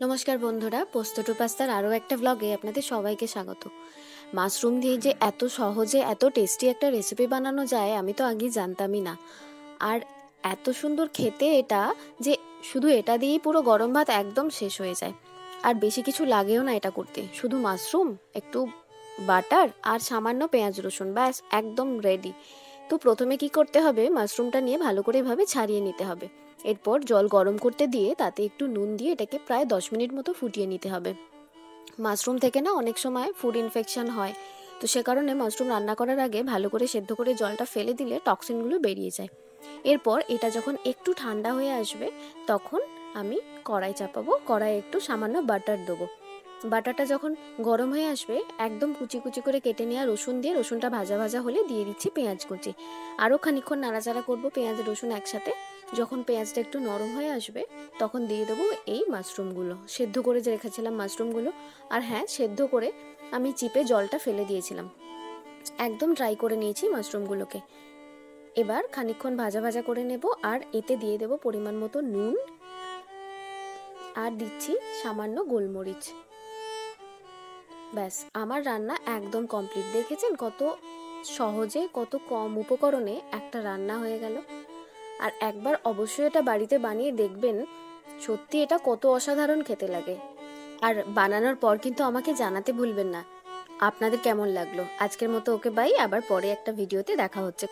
নমস্কার বন্ধুরা, পোস্ত টু পাস্তার আরও একটা ব্লগে আপনাদের সবাইকে স্বাগত। মাশরুম দিয়ে যে এত সহজে এত টেস্টি একটা রেসিপি বানানো যায় আমি তো আগেই জানতামই না। আর এত সুন্দর খেতে এটা যে শুধু এটা দিয়েই পুরো গরম ভাত একদম শেষ হয়ে যায়। আর বেশি কিছু লাগেও না এটা করতে, শুধু মাশরুম, একটু বাটার আর সামান্য পেঁয়াজ রসুন, ব্যাস একদম রেডি। তো প্রথমে কি করতে হবে, মাশরুমটা নিয়ে ভালো করে এভাবে ছাড়িয়ে নিতে হবে। এরপর জল গরম করতে দিয়ে তাতে একটু নুন দিয়ে এটাকে প্রায় 10 মিনিট মতো ফুটিয়ে নিতে হবে। মাশরুম থেকে না অনেক সময় ফুড ইনফেকশন হয়, তো সে কারণে মাশরুম রান্না করার আগে ভালো করে সেদ্ধ করে জলটা ফেলে দিলে টক্সিনগুলো বেরিয়ে যায়। এরপর এটা যখন একটু ঠান্ডা হয়ে আসবে তখন আমি কড়াই চাপাবো, কড়াইয়ে একটু সামান্য বাটার দেবো। বাটারটা যখন গরম হয়ে আসবে একদম কুচি কুচি করে কেটে নেওয়া রসুন দিয়ে, রসুনটা ভাজা ভাজা হলে দিয়ে দিচ্ছি পেঁয়াজ কুচি। আরও খানিকক্ষণ নাড়াচাড়া করবো পেঁয়াজ রসুন একসাথে। যখন পেঁয়াজটা একটু নরম হয়ে আসবে তখন দিয়ে দেবো এই মাশরুমগুলো, সেদ্ধ করে যে রেখেছিলাম মাশরুমগুলো। আর হ্যাঁ, সেদ্ধ করে আমি চিপে জলটা ফেলে দিয়েছিলাম, একদম ড্রাই করে নিয়েছি মাশরুমগুলোকে। এবার খানিকক্ষণ ভাজা ভাজা করে নেব আর এতে দিয়ে দেবো পরিমাণ মতো নুন আর দিচ্ছি সামান্য গোলমরিচ। ব্যাস, আমার রান্না একদম কমপ্লিট। দেখেছেন কত সহজে কত কম উপকরণে একটা রান্না হয়ে গেল। আর একবার অবশ্যই এটা বাড়িতে বানিয়ে দেখবেন, সত্যি এটা কত অসাধারণ খেতে লাগে। আর বানানোর পর কিন্তু আমাকে জানাতে ভুলবেন না আপনাদের কেমন লাগলো। আজকের মতো ওকে বাই, আবার পরে একটা ভিডিওতে দেখা হচ্ছে।